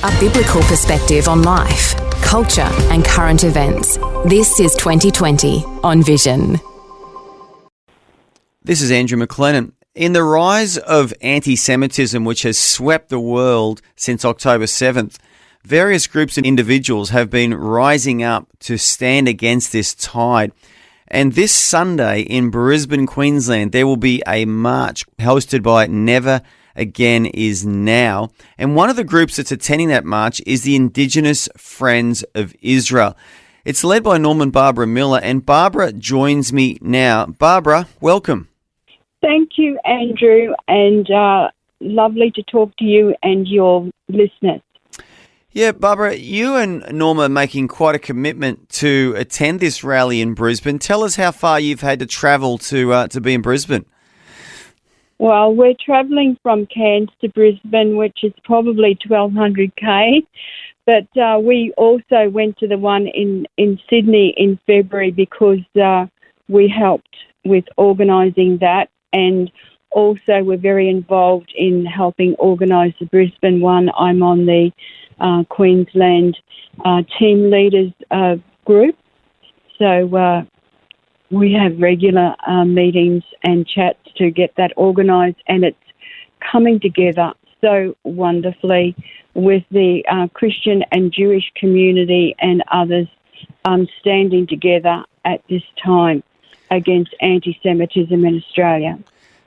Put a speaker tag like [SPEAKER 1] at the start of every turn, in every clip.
[SPEAKER 1] A biblical perspective on life, culture and current events. This is 2020 on Vision.
[SPEAKER 2] This is Andrew McLennan. In the rise of anti-Semitism, which has swept the world since October 7th, various groups and individuals have been rising up to stand against this tide. And this Sunday in Brisbane, Queensland, there will be a march hosted by Never Again Is Now. And one of the groups that's attending that march is the Indigenous Friends of Israel. It's led by Norman Barbara Miller, and Barbara joins me now. Barbara, welcome.
[SPEAKER 3] Thank you, Andrew, and lovely to talk to you and your listeners.
[SPEAKER 2] Yeah, Barbara, you and Norma are making quite a commitment to attend this rally in Brisbane. Tell us how far you've had to travel to be in Brisbane.
[SPEAKER 3] Well, we're travelling from Cairns to Brisbane, which is probably 1,200 k. But we also went to the one in Sydney in February because we helped with organising that, and also we're very involved in helping organise the Brisbane one. I'm on the Queensland team leaders group, so we have regular meetings and chats to get that organised, and it's coming together so wonderfully with the Christian and Jewish community and others standing together at this time against anti-Semitism in Australia.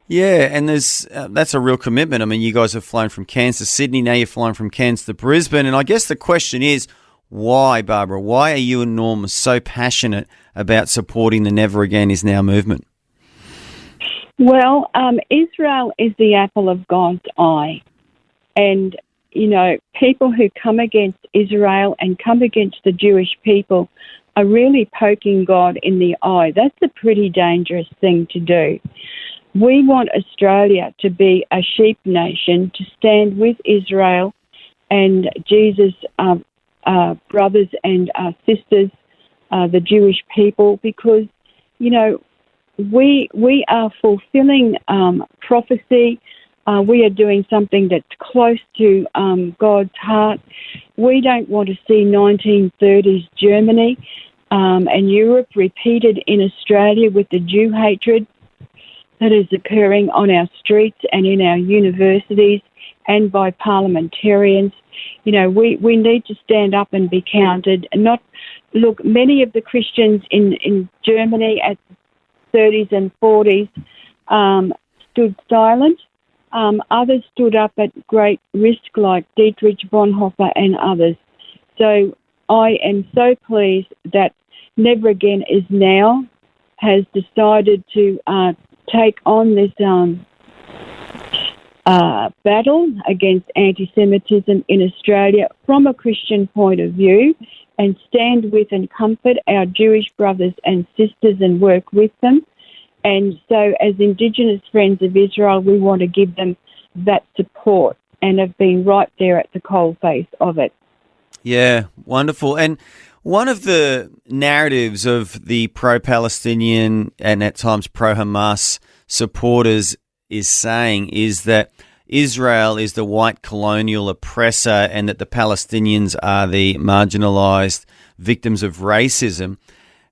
[SPEAKER 2] Yeah, and that's a real commitment. I mean, you guys have flown from Cairns to Sydney, now you're flying from Cairns to Brisbane, and I guess the question is, why, Barbara? Why are you and Norma so passionate about supporting the Never Again Is Now movement?
[SPEAKER 3] Well, Israel is the apple of God's eye. And, you know, people who come against Israel and come against the Jewish people are really poking God in the eye. That's a pretty dangerous thing to do. We want Australia to be a sheep nation, to stand with Israel and Jesus' brothers and sisters, the Jewish people, because, you know, we are fulfilling prophecy. We are doing something that's close to God's heart. We don't want to see 1930s Germany and Europe repeated in Australia with the Jew hatred that is occurring on our streets and in our universities and by parliamentarians. You know, we need to stand up and be counted. And look, many of the Christians in Germany at 30s and 40s stood silent. Others stood up at great risk, like Dietrich Bonhoeffer and others. So I am so pleased that Never Again Is Now has decided to take on this battle against anti-Semitism in Australia from a Christian point of view, and stand with and comfort our Jewish brothers and sisters and work with them. And so as Indigenous Friends of Israel, we want to give them that support and have been right there at the coalface of it. Yeah,
[SPEAKER 2] wonderful. And one of the narratives of the pro-Palestinian and at times pro-Hamas supporters is that Israel is the white colonial oppressor and that the Palestinians are the marginalised victims of racism.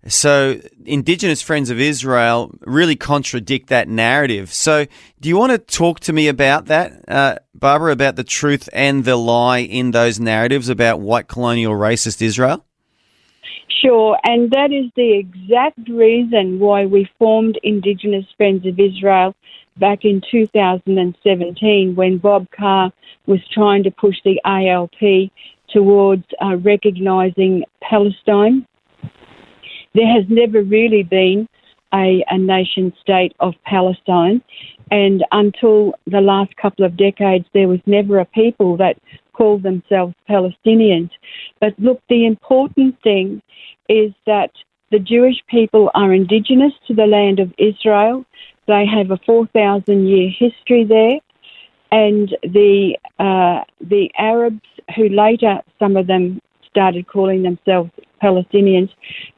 [SPEAKER 2] So Indigenous Friends of Israel really contradict that narrative. So do you want to talk to me about that, Barbara, about the truth and the lie in those narratives about white colonial racist Israel?
[SPEAKER 3] Sure, and that is the exact reason why we formed Indigenous Friends of Israel back in 2017 when Bob Carr was trying to push the ALP towards recognising Palestine. There has never really been a nation-state of Palestine, and until the last couple of decades there was never a people that called themselves Palestinians. But look, the important thing is that the Jewish people are indigenous to the land of Israel. They have a 4,000-year history there, and the Arabs, who later, some of them started calling themselves Palestinians,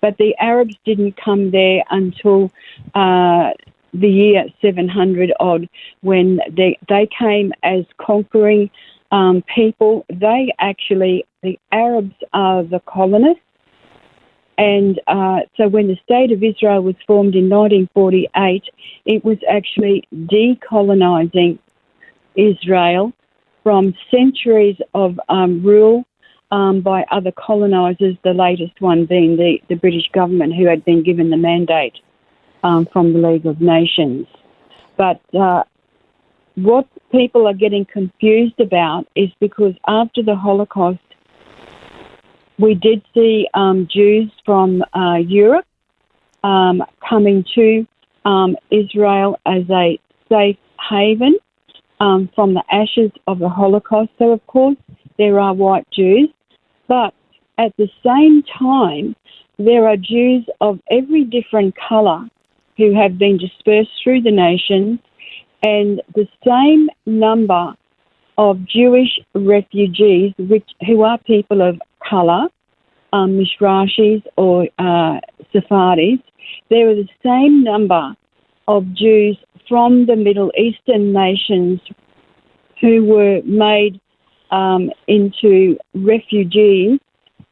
[SPEAKER 3] but the Arabs didn't come there until the year 700 odd, when they came as conquering people. The Arabs are the colonists. And so when the State of Israel was formed in 1948, it was actually decolonising Israel from centuries of rule by other colonisers, the latest one being the British government, who had been given the mandate from the League of Nations. But what people are getting confused about is because after the Holocaust, we did see Jews from Europe coming to Israel as a safe haven from the ashes of the Holocaust. So, of course, there are white Jews, but at the same time, there are Jews of every different colour who have been dispersed through the nations, and the same number of Jewish refugees, who are people of colour, Mizrahis or Sephardis, there are the same number of Jews from the Middle Eastern nations who were made into refugees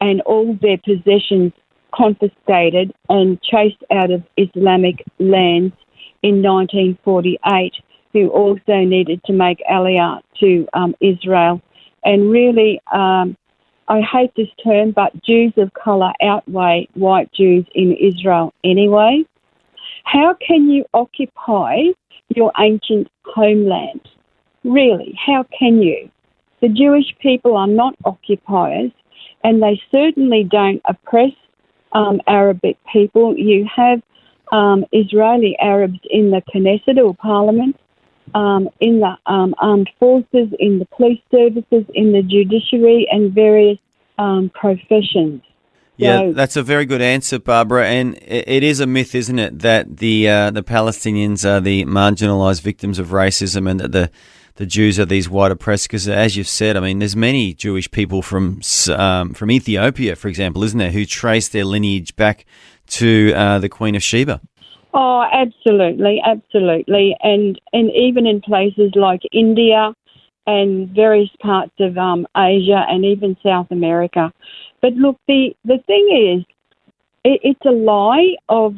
[SPEAKER 3] and all their possessions confiscated and chased out of Islamic lands in 1948, who also needed to make aliyah to Israel. And really, I hate this term, but Jews of colour outweigh white Jews in Israel anyway. How can you occupy your ancient homeland? Really, how can you? The Jewish people are not occupiers, and they certainly don't oppress Arabic people. You have Israeli Arabs in the Knesset or Parliament, in the armed forces, in the police services, in the judiciary, and various professions.
[SPEAKER 2] Yeah, that's a very good answer, Barbara. And it is a myth, isn't it, that the Palestinians are the marginalised victims of racism and that the Jews are these white oppressed? Because as you've said, I mean, there's many Jewish people from Ethiopia, for example, isn't there, who trace their lineage back to the Queen of Sheba.
[SPEAKER 3] Oh, absolutely, absolutely. And even in places like India and various parts of Asia and even South America. But look, the thing is, it's a lie of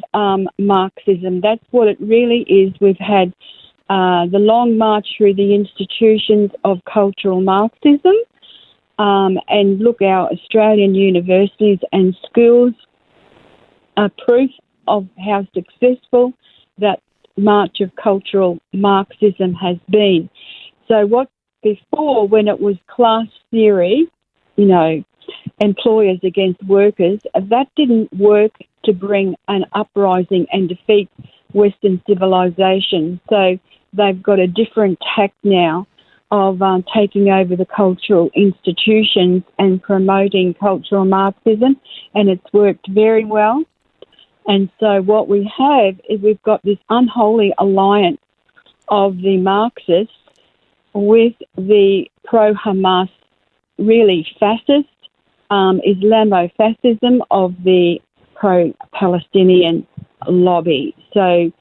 [SPEAKER 3] Marxism. That's what it really is. We've had the long march through the institutions of cultural Marxism. And look, our Australian universities and schools are proof of how successful that march of cultural Marxism has been. So what before, when it was class theory, employers against workers, that didn't work to bring an uprising and defeat Western civilization. So they've got a different tack now of taking over the cultural institutions and promoting cultural Marxism, and it's worked very well. And so what we have is we've got this unholy alliance of the Marxists with the pro-Hamas, really fascist, Islamofascism of the pro-Palestinian lobby. So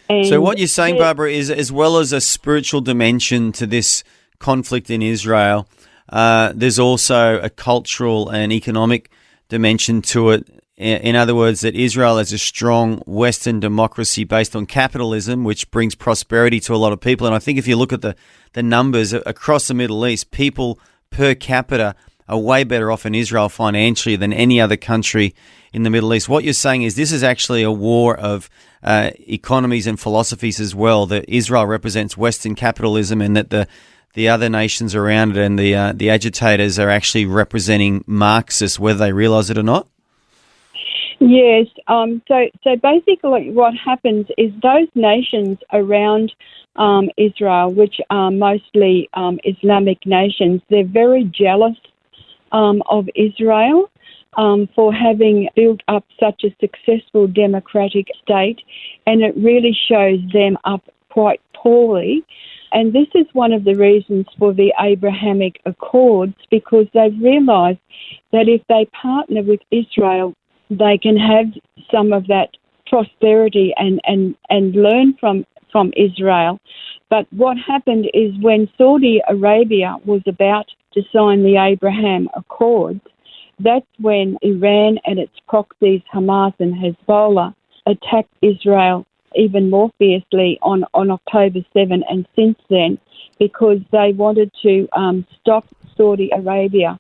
[SPEAKER 2] what you're saying, Barbara, is as well as a spiritual dimension to this conflict in Israel, there's also a cultural and economic dimension to it. In other words, that Israel is a strong Western democracy based on capitalism, which brings prosperity to a lot of people. And I think if you look at the numbers across the Middle East, people per capita are way better off in Israel financially than any other country in the Middle East. What you're saying is this is actually a war of economies and philosophies as well, that Israel represents Western capitalism and that the other nations around it and the agitators are actually representing Marxists, whether they realise it or not?
[SPEAKER 3] Yes. So basically what happens is those nations around Israel, which are mostly Islamic nations, they're very jealous of Israel for having built up such a successful democratic state, and it really shows them up quite poorly. And this is one of the reasons for the Abrahamic Accords, because they've realised that if they partner with Israel, they can have some of that prosperity and learn from from Israel. But what happened is when Saudi Arabia was about to sign the Abraham Accords, that's when Iran and its proxies, Hamas and Hezbollah, attacked Israel even more fiercely on October 7 and since then, because they wanted to stop Saudi Arabia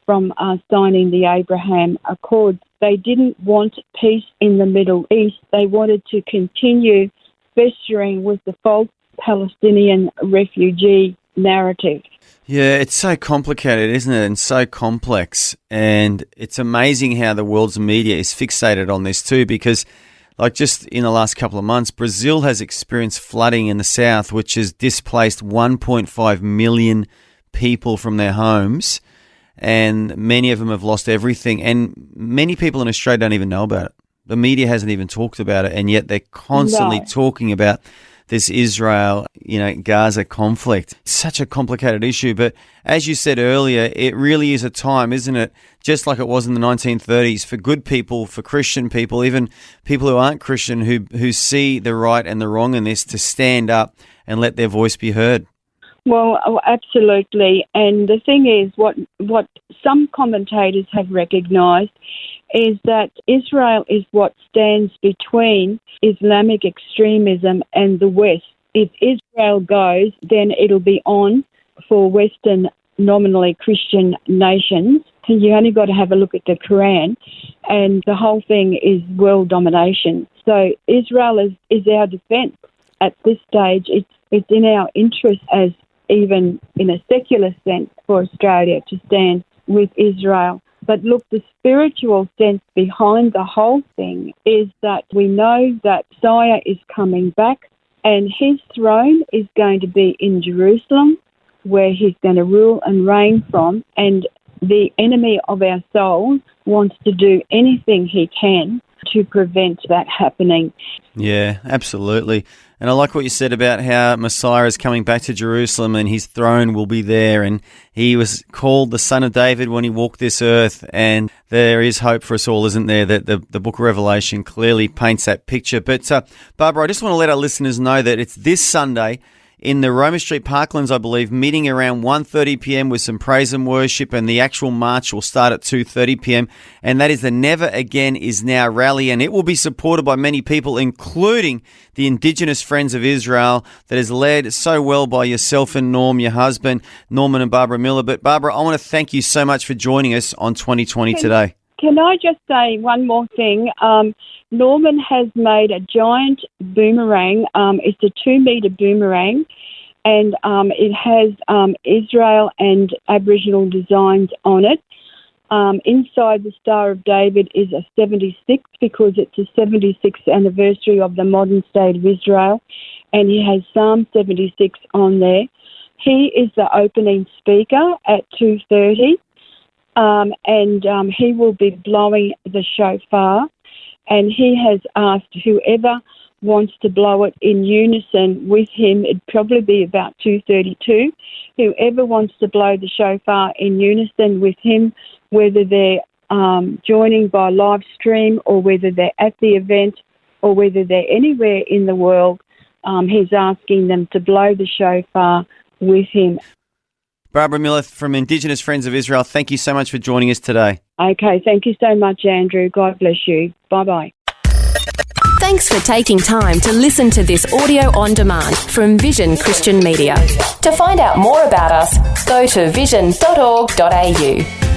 [SPEAKER 3] from signing the Abraham Accords. They didn't want peace in the Middle East. They wanted to continue festering with the false Palestinian refugee narrative.
[SPEAKER 2] Yeah, it's so complicated, isn't it? And so complex. And it's amazing how the world's media is fixated on this too, because like just in the last couple of months, Brazil has experienced flooding in the south, which has displaced 1.5 million people from their homes. And many of them have lost everything. And many people in Australia don't even know about it. The media hasn't even talked about it. And yet they're constantly talking about this Israel, Gaza conflict. It's such a complicated issue. But as you said earlier, it really is a time, isn't it? Just like it was in the 1930s, for good people, for Christian people, even people who aren't Christian, who see the right and the wrong in this, to stand up and let their voice be heard.
[SPEAKER 3] Well, absolutely. And the thing is, what some commentators have recognised is that Israel is what stands between Islamic extremism and the West. If Israel goes, then it'll be on for Western, nominally Christian nations. And you only got to have a look at the Quran, and the whole thing is world domination. So Israel is our defence at this stage. It's in our interest, as even in a secular sense, for Australia to stand with Israel. But look, the spiritual sense behind the whole thing is that we know that Messiah is coming back, and his throne is going to be in Jerusalem, where he's going to rule and reign from, and the enemy of our souls wants to do anything he can to prevent that happening.
[SPEAKER 2] Yeah, absolutely. And I like what you said about how Messiah is coming back to Jerusalem and his throne will be there, and he was called the Son of David when he walked this earth, and there is hope for us all, isn't there? That the book of Revelation clearly paints that picture. But Barbara, I just want to let our listeners know that it's this Sunday in the Roma Street Parklands, I believe, meeting around 1:30 p.m. with some praise and worship, and the actual march will start at 2:30 p.m. And that is the Never Again Is Now rally, and it will be supported by many people, including the Indigenous Friends of Israel, that is led so well by yourself and Norm, your husband, Norman and Barbara Miller. But Barbara, I want to thank you so much for joining us on 2020 today.
[SPEAKER 3] Can I just say one more thing? Norman has made a giant boomerang. It's a 2-metre boomerang, and it has Israel and Aboriginal designs on it. Inside the Star of David is a 76, because it's the 76th anniversary of the modern state of Israel, and he has Psalm 76 on there. He is the opening speaker at 2:30. And he will be blowing the shofar, and he has asked whoever wants to blow it in unison with him. It'd probably be about 2:32. Whoever wants to blow the shofar in unison with him, whether they're joining by live stream or whether they're at the event or whether they're anywhere in the world, he's asking them to blow the shofar with him.
[SPEAKER 2] Barbara Miller from Indigenous Friends of Israel, thank you so much for joining us today.
[SPEAKER 3] Okay, thank you so much, Andrew. God bless you. Bye-bye.
[SPEAKER 1] Thanks for taking time to listen to this audio on demand from Vision Christian Media. To find out more about us, go to vision.org.au.